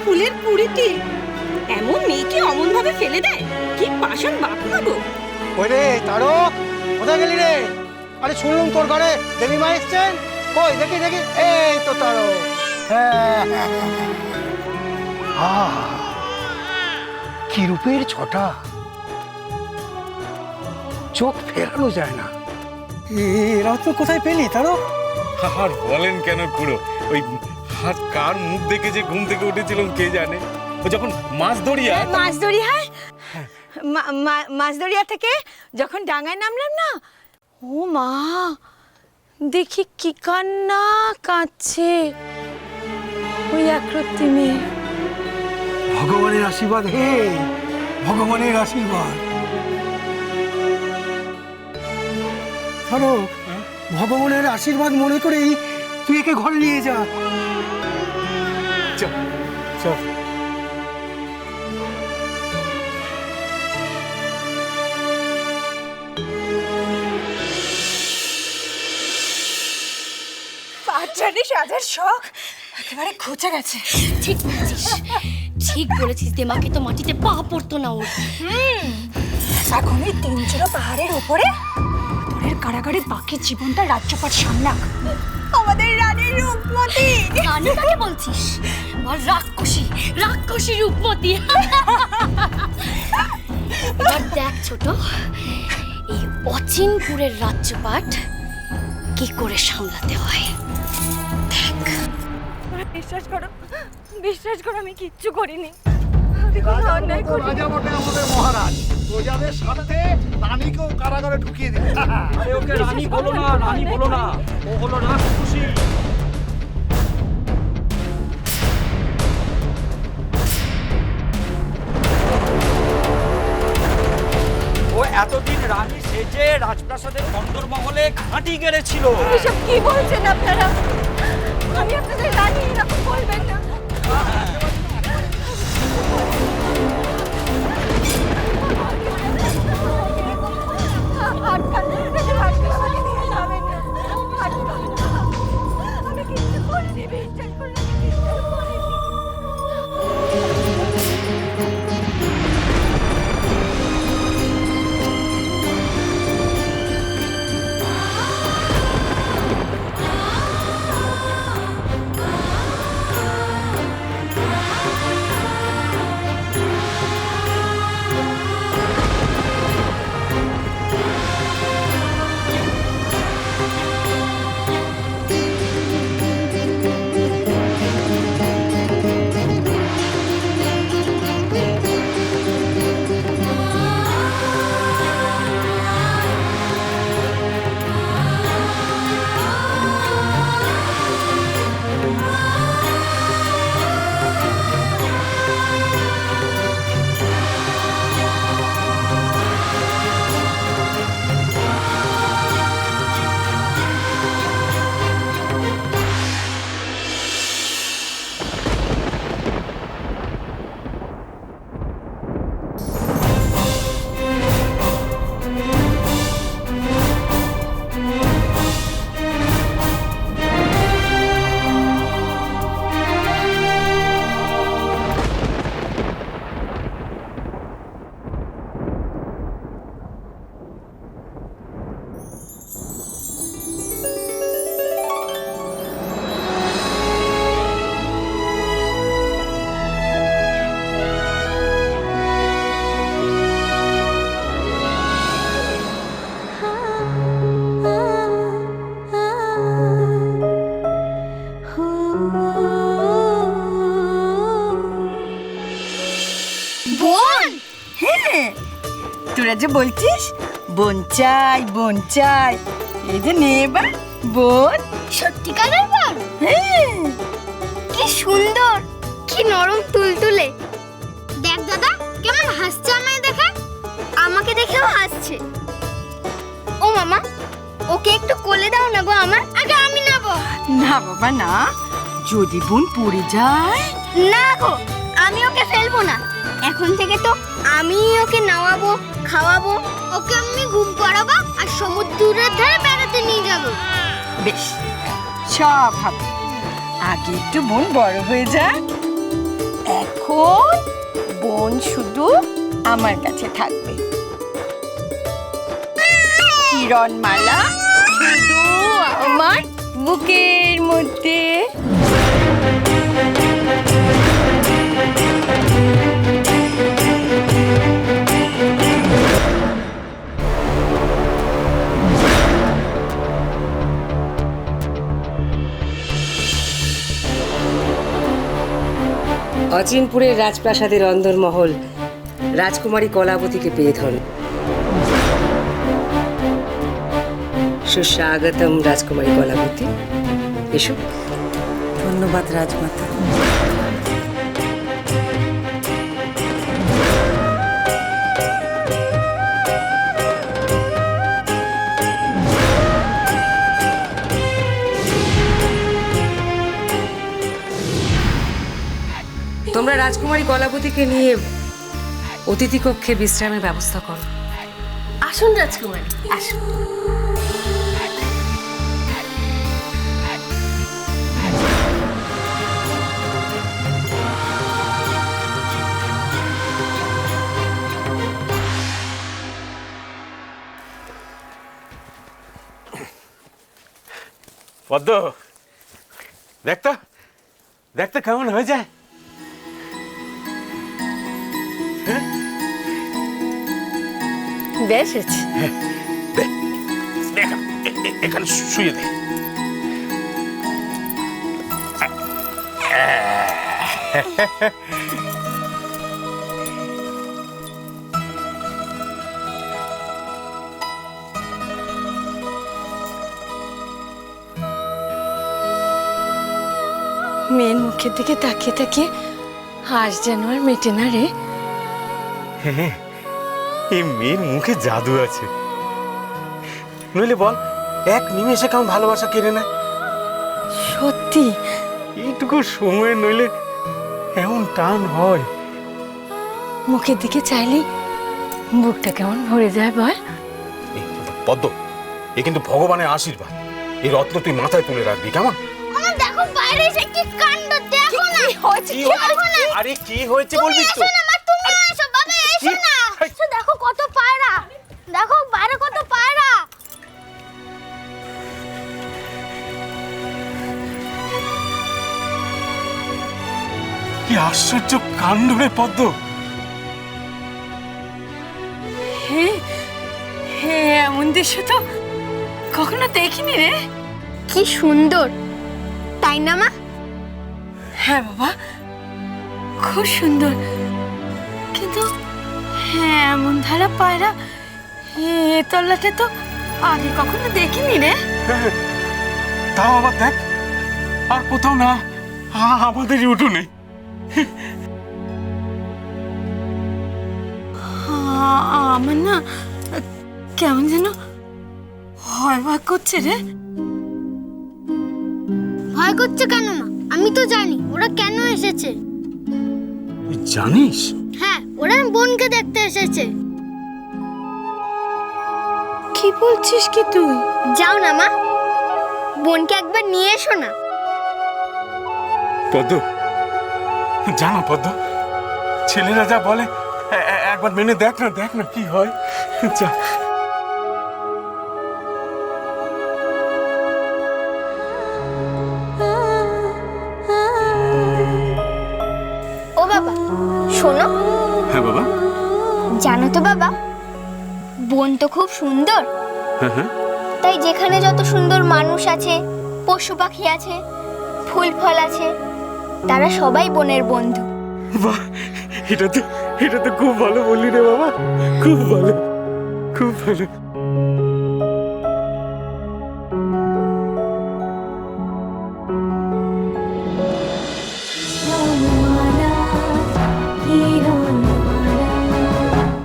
ফুলের কুড়িটি। এমন মেয়েকে অমন ভাবে ফেলে দেয়, কি পাষাণ বাপ মা গো। ওরে তারো, কোথায় গেলি রে? আরে শুনলুম তোর ঘরে দেবী মা এসছেন। কই দেখি দেখি, এই তো তারো। কি রূপের ছটা, চোখ ফেরানো যায় না। এরা তো কোথায় পেলি তারো? আর বলেন কেন খুড়ো, ওই হাত কার মুখ দেখে যে ঘুম থেকে উঠেছিলাম কে জানে। ও যখন মাছদড়িয়া মাছদড়িয়া থেকে যখন ডাঙায় নামলাম না, ও মা দেখি কি কান্না কাঁদছে ওই একরত্তি মেয়ে। ভগবানের আশীর্বাদ হে, ভগবানের আশীর্বাদ। ধরো, ভগবানের আশীর্বাদ মনে করেই তুই একে ঘরে নিয়ে যা। চল চল। বাচ্চাটি সাজার শখ একেবারে খোঁচা গেছে। ঠিক বলেছিস, ঠিক বলেছিস। দেমাকে তো মাটিতে পা পড়তো না ওর। এখন এই তিনজোড়া পাহাড়ের উপরে তোরের কারাগারে বাকি জীবনটা রাজ্যপাট সামলাক। আমাদের রানীর রূপমতি। রানী কাকে বলছিস? বল রাক্ষসী, রাক্ষসী রূপমতি। এবার দেখ ছোট, এই অচিনপুরের রাজ্যপাট কি করে সামলাতে হয়। বিশ্বাস করো আমি কিচ্ছু করিনি। আমি কোনো অন্যায় করিনি। রাজা বটে আমাদের মহারাজ, প্রজাদের সাথে রানীকেও কারাগারে ঢুকিয়ে দিল। আরে ওকে রানী বলো না, রানী বলো না, ও হলো রাক্ষসী। ও এতদিন রানী সেজে রাজপ্রাসাদের অন্দরমহলে ঘাঁটি গেড়েছিল। এসব কি বলছেন আপনারা? আমি আপনাদের রানী, এরকম বলবেন না। আমি কিচ্ছু করিনি, বিশ্বাস করুন আমি কিচ্ছু করিনি। তোরা যে বলছিস বোন চাই বোন চাই, এই যে নে এবার বোন। সত্যিকারের বোন? হ্যাঁ, কি সুন্দর, কি নরম তুলতুলে। দেখ দাদা কেমন হাসছে আমায় দেখে, আমাকে দেখেও হাসছে। ও মামা, ওকে একটু কোলে দাও না গো আমার। আগে আমি নেব। না বাবা না, যদি বোন পড়ে যায়। না গো, আমি ওকে ফেলবো না। এখন থেকে তো আমি ওকে নাওয়াবো, খাওয়াবো, ওকে আমি ঘুম পাড়াবো আর সমুদ্রের ধারে বেড়াতে নিয়ে যাব। বেশ, সব হবে। আগে একটু বোন বড় হয়ে যা, এখন বোন শুধু আমার কাছে থাকবে। কিরণমালা শুধু আমার বুকের মধ্যে। অচিনপুরের রাজপ্রাসাদের অন্দরমহল রাজকুমারী কলাবতীকে পেয়ে ধরে। সুস্বাগতম রাজকুমারী কলাবতী, এসো। ধন্যবাদ রাজমাতা। তোমরা রাজকুমারী কলাবতীকে নিয়ে অতিথি কক্ষে বিশ্রামের ব্যবস্থা করো। আসুন রাজকুমারী, আসুন। পদ্ম, দেখতো দেখতো কেমন হয়ে যায়। বেশ হয়েছে। এখানে শুয়ে দে। মেয়ের মুখের দিকে তাকিয়ে তাকিয়ে হাস যেন আর মেটে না রে। এই মেয়ের মুখে জাদু আছে, নইলে বল এক নিমেষে কেমন ভালোবাসা কেড়ে নেয়। সত্যি এইটুকু সময় নইলে এমন টান হয়। মুখের দিকে চাইলেই বুকটা কেমন ভরে যায় বল। পদ্ম, এ কিন্তু ভগবানের আশীর্বাদ। এই রত্ন তুই মাথায় তুলে রাখবি, কেমন? আমার দেখো বাইরে এসে কি কাণ্ড, দেখো না আরে কি হয়েছে বলবি তো? তুমি এসো বাবা, এসো না। এসো, দেখো কত পায়রা, দেখো বাইরে কত পায়রা। কি আশ্চর্য কাণ্ড রে পদ্ম। হ্যাঁ হ্যাঁ, এমন দৃশ্য তো কখনো দেখিনি রে। কি সুন্দর, তাই না মা? হ্যাঁ বাবা, খুব সুন্দর। কিন্তু হ্যাঁ, এমন ধারা পায়রা এ তল্লাতে তো আগে কখনো দেখিনি রে। তাও আবার দেখ, আর কোথাও না, আমাদেরই উঠোনে। আমার না কেমন যেন ভয় ভয় করছে রে। ভয় করছে কেন মা? আমি তো জানি ওরা কেন এসেছে। তুই জানিস? হ্যাঁ, ওরা বোনকে দেখতে এসেছে। কি বলছিস কি তুই? যাও না মা, বোনকে একবার নিয়ে এসো না। পদ্ম, জানো পদ্ম, ছেলেরা যা বলে একবার মেনে দেখ না, দেখ না কি হয়। যা। ও বাবা, শোনো। হ্যাঁ বাবা। জানো তো বাবা, বোন তো খুব সুন্দর। হ্যাঁ হ্যাঁ। তাই যেখানে যত সুন্দর মানুষ আছে, পশু পাখি আছে, ফুল ফল আছে, তারা সবাই বোনের বন্ধু। বাহ, এটা তো খুব ভালো বললি রে বাবা, খুব ভালো, খুব ভালো।